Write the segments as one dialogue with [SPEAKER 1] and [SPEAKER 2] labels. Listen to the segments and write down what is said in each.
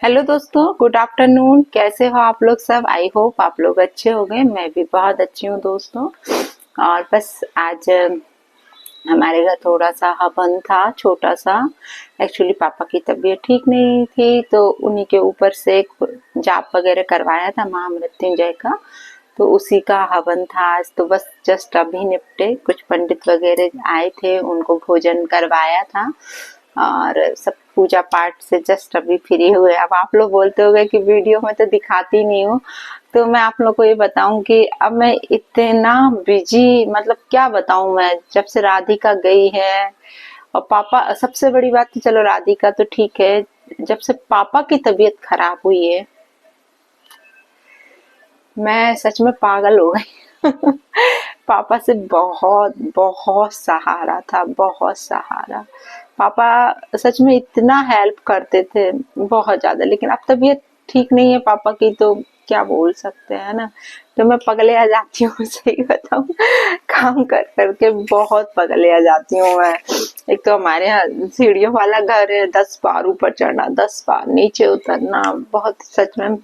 [SPEAKER 1] Hello दोस्तों, good afternoon. कैसे हो आप लोग सब? आई होप आप लोग अच्छे हो गए। मैं भी बहुत अच्छी हूँ दोस्तों। और बस आज हमारे घर थोड़ा सा हवन था, छोटा सा। एक्चुअली पापा की तबीयत ठीक नहीं थी, तो उन्हीं के ऊपर से जाप वगैरह करवाया था महामृत्युंजय का। तो उसी का हवन था आज। तो बस जस्ट अभी निपटे। कुछ पंडित वगैरह आए थे, उनको भोजन करवाया था और सब पूजा पाठ से जस्ट अभी फ्री हुए। अब आप लोग बोलते होंगे कि वीडियो में तो दिखाती नहीं हूँ, तो मैं आप लोग को ये बताऊं कि अब मैं इतना बिजी, मतलब क्या बताऊं। मैं जब से राधिका गई है और पापा, सबसे बड़ी बात तो चलो राधिका तो ठीक है, जब से पापा की तबीयत खराब हुई है मैं सच में पागल हो गई। पापा से बहुत बहुत सहारा था, बहुत सहारा। पापा सच में इतना हेल्प करते थे, बहुत ज्यादा। लेकिन अब तबीयत ठीक नहीं है पापा की, तो क्या बोल सकते हैं ना। तो मैं पगले आ जाती हूँ, सही बताऊं। काम कर करके बहुत पगले आ जाती हूँ मैं। एक तो हमारे यहाँ सीढ़ियों वाला घर है, 10 बार ऊपर चढ़ना, 10 बार नीचे उतरना, बहुत सच में।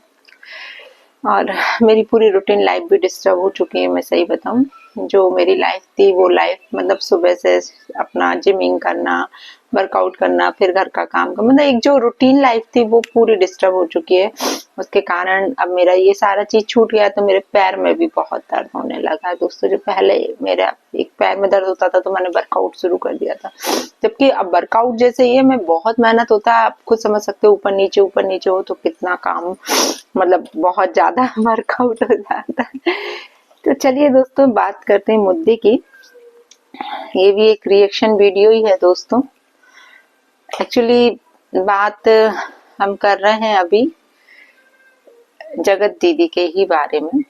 [SPEAKER 1] और मेरी पूरी रूटीन लाइफ भी डिस्टर्ब हो चुकी है, मैं सही बताऊं। जो मेरी लाइफ थी वो लाइफ, मतलब सुबह से अपना जिमिंग करना, वर्कआउट करना, फिर घर का काम करना, मतलब एक जो रूटीन लाइफ थी वो पूरी डिस्टर्ब हो चुकी है। उसके कारण अब मेरा ये सारा चीज छूट गया, तो मेरे पैर में भी बहुत दर्द होने लगा है दोस्तों। जो पहले मेरा एक पैर में दर्द होता था, तो मैंने वर्कआउट शुरू कर दिया था। जबकि अब वर्कआउट जैसे ये में बहुत मेहनत होता है, आप खुद समझ सकते हो। ऊपर नीचे हो तो कितना काम, मतलब बहुत ज्यादा वर्कआउट हो जाता है। तो चलिए दोस्तों, बात करते हैं मुद्दे की। ये भी एक रिएक्शन वीडियो ही है दोस्तों। एक्चुअली बात हम कर रहे हैं अभी जगत दीदी के ही बारे में।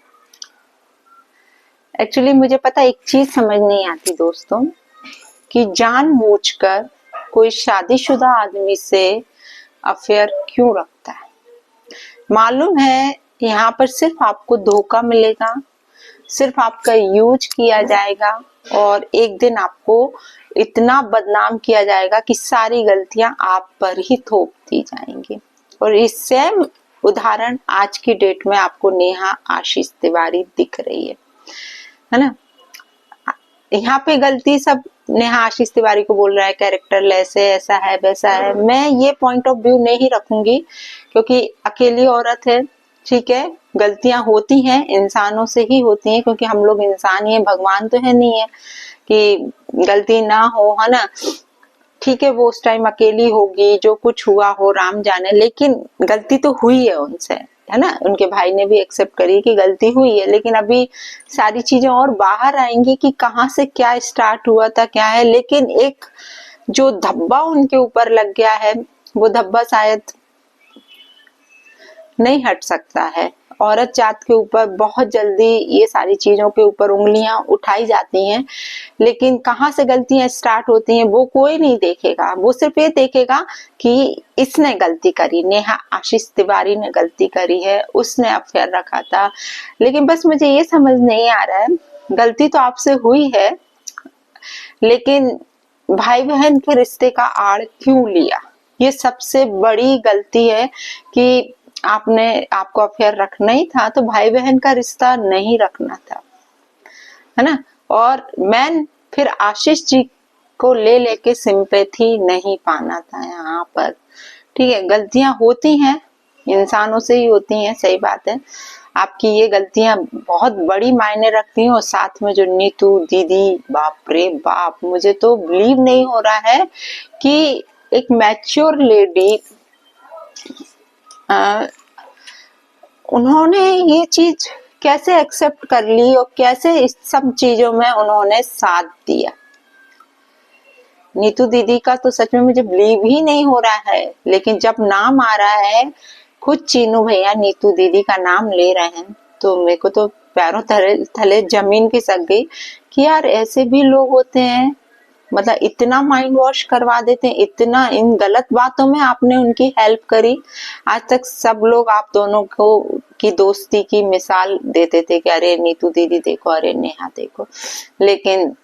[SPEAKER 1] एक्चुअली मुझे पता एक चीज समझ नहीं आती दोस्तों, कि जानबूझकर कोई शादीशुदा आदमी से अफेयर क्यों रखता है। मालूम है यहाँ पर सिर्फ आपको धोखा मिलेगा, सिर्फ आपका यूज किया जाएगा, और एक दिन आपको इतना बदनाम किया जाएगा कि सारी गलतियां आप पर ही थोप दी जाएंगी। और इस सेम उदाहरण आज की डेट में आपको नेहा आशीष तिवारी दिख रही है ना। यहाँ पे गलती सब नेहा आशीष तिवारी को बोल रहा है, कैरेक्टर लेस है, ऐसा है वैसा है। मैं ये पॉइंट ऑफ व्यू नहीं रखूंगी, क्योंकि अकेली औरत है, ठीक है। गलतियां होती हैं, इंसानों से ही होती हैं, क्योंकि हम लोग इंसान ही हैं, भगवान तो है नहीं है कि गलती ना हो, है ना। ठीक है, वो उस टाइम अकेली होगी, जो कुछ हुआ हो राम जाने, लेकिन गलती तो हुई है उनसे, है ना। उनके भाई ने भी एक्सेप्ट करी कि गलती हुई है, लेकिन अभी सारी चीजें और बाहर आएंगी कि कहाँ से क्या स्टार्ट हुआ था, क्या है। लेकिन एक जो धब्बा उनके ऊपर लग गया है, वो धब्बा शायद नहीं हट सकता है। औरत जात के ऊपर बहुत जल्दी ये सारी चीजों के ऊपर उंगलियां उठाई जाती हैं, लेकिन कहाँ से गलतियां स्टार्ट होती हैं वो कोई नहीं देखेगा। वो सिर्फ ये देखेगा कि इसने गलती करी, नेहा आशीष तिवारी ने गलती करी है, उसने अफेयर रखा था। लेकिन बस मुझे ये समझ नहीं आ रहा है, गलती तो आपसे हुई है, लेकिन भाई बहन के रिश्ते का आड़ क्यों लिया। ये सबसे बड़ी गलती है कि आपको अफेयर रखना ही था तो भाई बहन का रिश्ता नहीं रखना था, है ना। और मैन फिर आशीष जी को ले लेके सिंपैथी नहीं पाना था यहाँ पर। ठीक है, गलतियां होती हैं, इंसानों से ही होती हैं, सही बात है। आपकी ये गलतियां बहुत बड़ी मायने रखती हैं। और साथ में जो नीतू दीदी, बाप रे बाप, मुझे तो बिलीव नहीं हो रहा है कि एक मैच्योर लेडी, उन्होंने ये चीज कैसे एक्सेप्ट कर ली और कैसे इस सब चीजों में उन्होंने साथ दिया। नीतू दीदी का तो सच में मुझे बिलीव ही नहीं हो रहा है। लेकिन जब नाम आ रहा है, खुद चीनू भैया नीतू दीदी का नाम ले रहे हैं, तो मेरे को तो पैरों थले जमीन खिसक गई कि यार ऐसे भी लोग होते हैं। मतलब इतना माइंड वॉश करवा देते हैं, इतना इन गलत बातों में आपने उनकी हेल्प करी। आज तक सब लोग आप दोनों को की दोस्ती की मिसाल देते थे कि अरे नीतू दीदी देखो, अरे नेहा देखो। लेकिन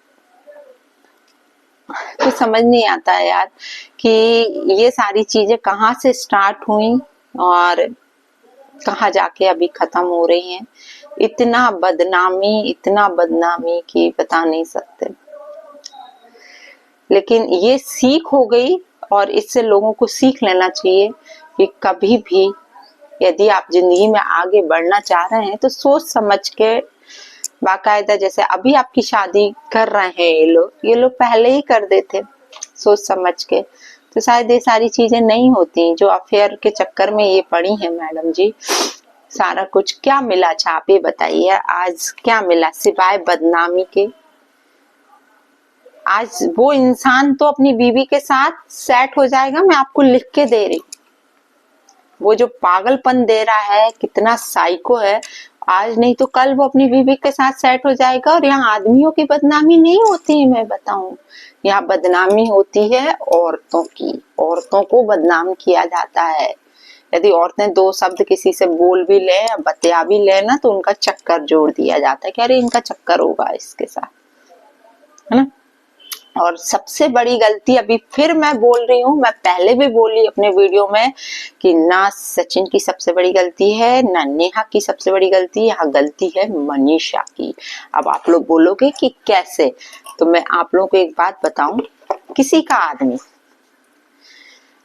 [SPEAKER 1] कुछ समझ नहीं आता है यार कि ये सारी चीजें कहाँ से स्टार्ट हुई और कहाँ जाके अभी खत्म हो रही हैं। इतना बदनामी कि बता नहीं सकते। लेकिन ये सीख हो गई और इससे लोगों को सीख लेना चाहिए कि कभी भी यदि आप जिंदगी में आगे बढ़ना चाह रहे हैं तो सोच समझ के बाकायदा, जैसे अभी आपकी शादी कर रहे हैं ये लोग पहले ही कर देते सोच समझ के, तो शायद ये सारी चीजें नहीं होती जो अफेयर के चक्कर में ये पड़ी हैं। मैडम जी, सारा कुछ क्या मिला? अच्छा आप ये बताइए, आज क्या मिला सिवाय बदनामी के? आज वो इंसान तो अपनी बीवी के साथ सेट हो जाएगा, मैं आपको लिख के दे रही। वो जो पागलपन दे रहा है, कितना साइको है, आज नहीं तो कल वो अपनी बीवी के साथ सेट हो जाएगा। और यहाँ आदमियों की बदनामी नहीं होती है, मैं बताऊं, यहाँ बदनामी होती है औरतों की। औरतों को बदनाम किया जाता है। यदि औरतें दो शब्द किसी से बोल भी ले, बतिया भी ले ना, तो उनका चक्कर जोड़ दिया जाता है कि अरे इनका चक्कर होगा इसके साथ, है ना। और सबसे बड़ी गलती, अभी फिर मैं बोल रही हूँ, मैं पहले भी बोली अपने वीडियो में कि ना सचिन की सबसे बड़ी गलती है, ना नेहा की सबसे बड़ी गलती, यहाँ गलती है मनीषा की। अब आप लोग बोलोगे कि कैसे, तो मैं आप लोगों को एक बात बताऊं, किसी का आदमी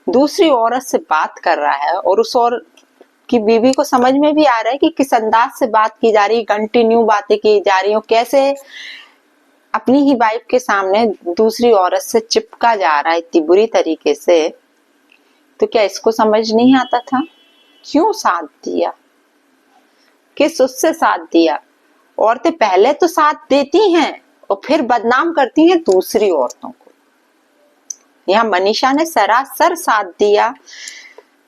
[SPEAKER 1] दूसरी औरत से बात कर रहा है और उस औरत की बीवी को समझ में भी आ रहा है कि किस अंदाज से बात की जा रही, कंटिन्यू बातें की जा रही हो, कैसे अपनी ही वाइफ के सामने दूसरी औरत से चिपका जा रहा है इतनी बुरी तरीके से, तो क्या इसको समझ नहीं आता था? क्यों साथ दिया? किस उससे साथ दिया? औरतें पहले तो साथ देती हैं और फिर बदनाम करती हैं दूसरी औरतों को। यहाँ मनीषा ने सरासर साथ दिया।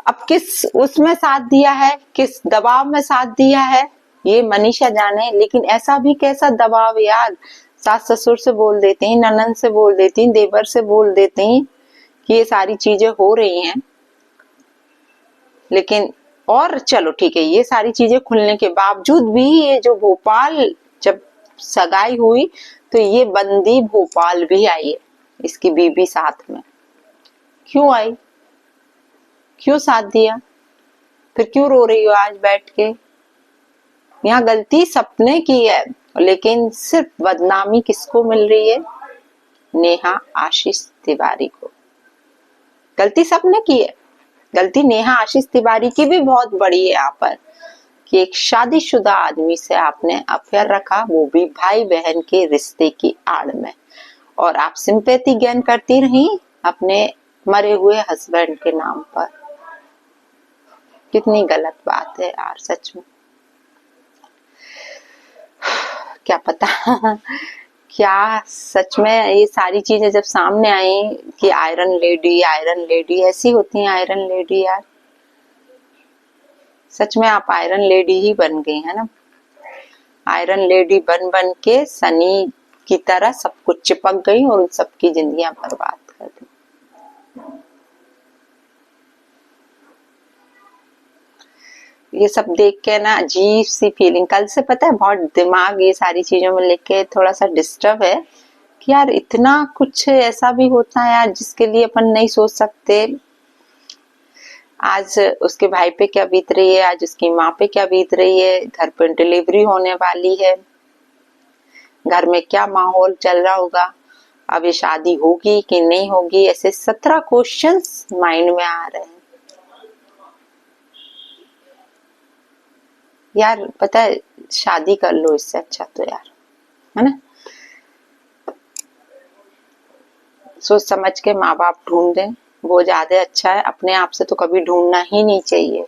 [SPEAKER 1] अब किस उसमें साथ दिया है, किस दबाव में साथ दिया है, ये मनीषा जाने। लेकिन ऐसा भी कैसा दबाव यार, सास ससुर से बोल देती हैं, ननद से बोल देती हैं, देवर से बोल देती हैं कि ये सारी चीजें हो रही हैं। लेकिन और चलो ठीक है, ये सारी चीजें खुलने के बावजूद भी ये जो भोपाल जब सगाई हुई तो ये बंदी भोपाल भी आई है इसकी बीबी साथ में। क्यों आई? क्यों साथ दिया? फिर क्यों रो रही हो आज बैठ के? यहाँ गलती सबने की है, लेकिन सिर्फ बदनामी किसको मिल रही है? नेहा आशीष तिवारी को। गलती सबने की है, गलती नेहा आशीष तिवारी की भी बहुत बड़ी है यहाँ पर कि एक शादीशुदा आदमी से आपने अफेयर रखा, वो भी भाई बहन के रिश्ते की आड़ में, और आप सिंपैथी गेन करती रही अपने मरे हुए हस्बैंड के नाम पर। कितनी गलत बात है यार, सच में। क्या पता क्या सच में ये सारी चीजें जब सामने आई कि आयरन लेडी ऐसी होती है। आयरन लेडी यार, सच में आप आयरन लेडी ही बन गई है ना। आयरन लेडी बन बन के सनी की तरह सब कुछ चिपक गई और उन सबकी जिंदगियां बर्बाद कर दी। ये सब देख के ना अजीब सी फीलिंग, कल से पता है बहुत दिमाग ये सारी चीजों में लेके थोड़ा सा डिस्टर्ब है कि यार इतना कुछ ऐसा भी होता है यार जिसके लिए अपन नहीं सोच सकते। आज उसके भाई पे क्या बीत रही है, आज उसकी माँ पे क्या बीत रही है, घर पे डिलीवरी होने वाली है, घर में क्या माहौल चल रहा होगा, अब ये शादी होगी कि नहीं होगी, ऐसे 17 क्वेश्चंस माइंड में आ रहे हैं। यार पता है, शादी कर लो इससे अच्छा तो यार, है ना। सोच समझ के माँ बाप ढूंढें, वो ज्यादा अच्छा है। अपने आप से तो कभी ढूंढना ही नहीं चाहिए,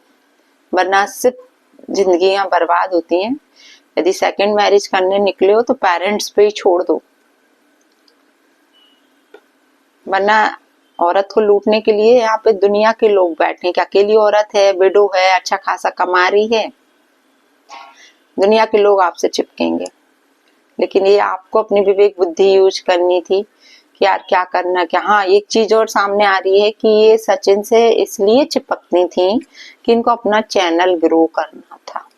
[SPEAKER 1] वरना सिर्फ जिंदगियां बर्बाद होती हैं। यदि सेकंड मैरिज करने निकले हो तो पेरेंट्स पे ही छोड़ दो, वरना औरत को लूटने के लिए यहाँ पे दुनिया के लोग बैठे हैं कि अकेली औरत है, विडो है, अच्छा खासा कमा रही है, दुनिया के लोग आपसे चिपकेंगे। लेकिन ये आपको अपनी विवेक बुद्धि यूज करनी थी कि यार क्या करना क्या। हाँ, एक चीज और सामने आ रही है कि ये सचिन से इसलिए चिपकनी थी कि इनको अपना चैनल ग्रो करना था,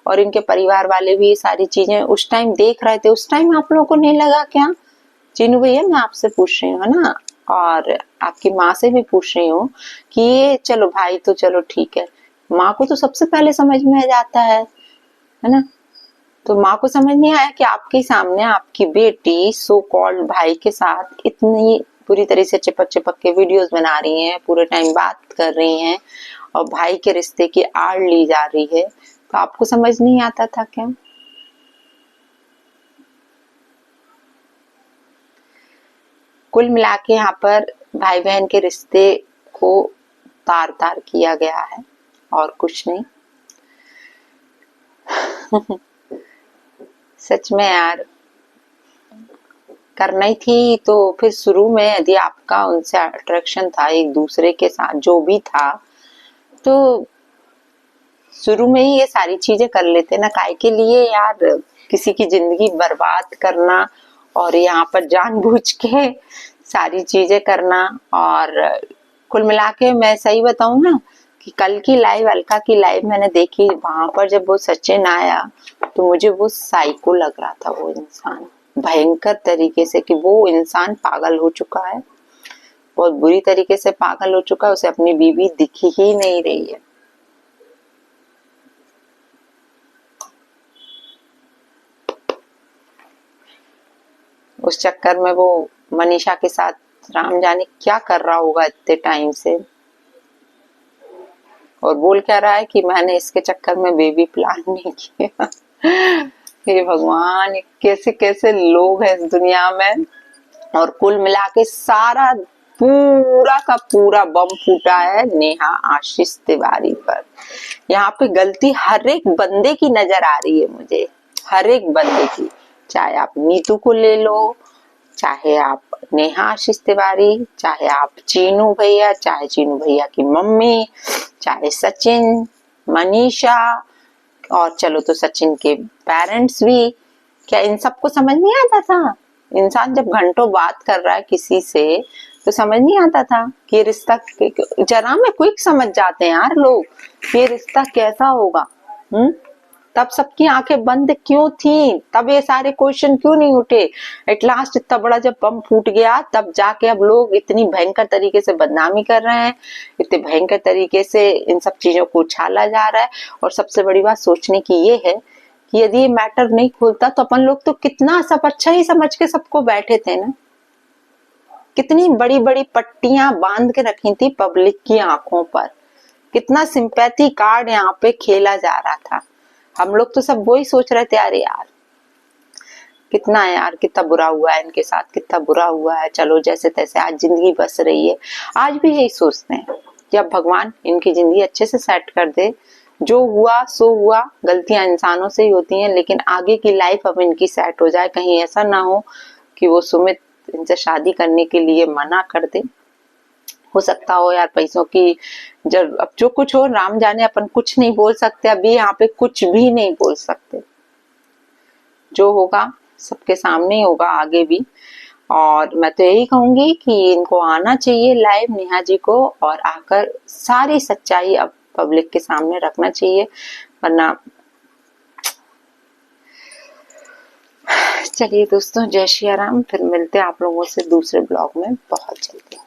[SPEAKER 1] और इनके परिवार वाले भी ये सारी चीजें उस टाइम देख रहे थे। उस टाइम आप लोगों को नहीं लगा क्या? चिन्नू भैया मैं आपसे पूछ रही हूँ, है ना, और आपकी माँ से भी पूछ रही हूँ कि ये चलो भाई तो चलो ठीक है, माँ को तो सबसे पहले समझ में आ जाता है ना। तो माँ को समझ नहीं आया कि आपके सामने आपकी बेटी सो कॉल्ड भाई के साथ इतनी पूरी तरह से चिपक चिपक के वीडियोस बना रही हैं, पूरे टाइम बात कर रही हैं और भाई के रिश्ते की आड़ ली जा रही है, तो आपको समझ नहीं आता था क्या? कुल मिला के यहाँ पर भाई बहन के रिश्ते को तार तार किया गया है और कुछ नहीं। सच में यार, करना ही थी तो फिर शुरू में यदि आपका उनसे अट्रैक्शन था एक दूसरे के साथ जो भी था, तो शुरू में ही ये सारी चीजें कर लेते ना। काहे के लिए यार किसी की जिंदगी बर्बाद करना और यहाँ पर जानबूझ के सारी चीजें करना। और कुल मिला के मैं सही बताऊं ना कि कल की लाइव, अलका की लाइव मैंने देखी, वहां पर जब वो सचिन आया तो मुझे वो साइको लग रहा था। वो इंसान भयंकर तरीके से, कि वो इंसान पागल हो चुका है, बहुत बुरी तरीके से पागल हो चुका है, उसे अपनी बीवी दिख ही नहीं रही है। उस चक्कर में वो मनीषा के साथ राम जाने क्या कर रहा होगा इतने टाइम से, और बोल क्या रहा है कि मैंने इसके चक्कर में बेबी प्लान नहीं किया। हे भगवान, कैसे कैसे लोग हैं इस दुनिया में। और कुल मिला के सारा पूरा का पूरा बम फूटा है नेहा आशीष तिवारी पर। यहाँ पे गलती हर एक बंदे की नजर आ रही है मुझे, हर एक बंदे की। चाहे आप नीतू को ले लो, चाहे आप नेहा आशीष तिवारी, चाहे आप चीनू भैया, चाहे चीनू भैया की मम्मी, चाहे सचिन, मनीषा, और चलो तो सचिन के पेरेंट्स भी। क्या इन सबको समझ नहीं आता था? इंसान जब घंटों बात कर रहा है किसी से तो समझ नहीं आता था कि ये रिश्ता, जरा में क्विक समझ जाते हैं यार लोग ये रिश्ता कैसा होगा। तब सबकी आंखें बंद क्यों थी? तब ये सारे क्वेश्चन क्यों नहीं उठे? एट लास्ट इतना बड़ा जब बम फूट गया तब जाके अब लोग इतनी भयंकर तरीके से बदनामी कर रहे हैं, इतने भयंकर तरीके से इन सब चीजों को उछाला जा रहा है। और सबसे बड़ी बात सोचने की ये है कि यदि ये मैटर नहीं खुलता तो अपन लोग तो कितना सब अच्छा ही समझ के सबको बैठे थे ना। कितनी बड़ी बड़ी पट्टियां बांध के रखी थी पब्लिक की आंखों पर, कितना सिंपैथी कार्ड यहाँ पे खेला जा रहा था। हम लोग तो सब वही सोच रहे थे, अरे यार कितना है यार, कितना बुरा हुआ है इनके साथ, कितना बुरा हुआ है, चलो जैसे तैसे आज जिंदगी बस रही है। आज भी यही सोचते हैं जब भगवान इनकी जिंदगी अच्छे से सेट कर दे, जो हुआ सो हुआ, गलतियां इंसानों से ही होती हैं, लेकिन आगे की लाइफ अब इनकी सेट हो जाए। कहीं ऐसा ना हो कि वो सुमित इनसे शादी करने के लिए मना कर दे। हो सकता हो यार पैसों की, जब अब जो कुछ हो राम जाने, अपन कुछ नहीं बोल सकते, अभी यहाँ पे कुछ भी नहीं बोल सकते। जो होगा सबके सामने ही होगा आगे भी। और मैं तो यही कहूंगी कि इनको आना चाहिए लाइव, नेहा जी को, और आकर सारी सच्चाई अब पब्लिक के सामने रखना चाहिए। वरना चलिए दोस्तों, जय श्री राम। फिर मिलते हैं आप लोगों से दूसरे ब्लॉग में बहुत जल्दी।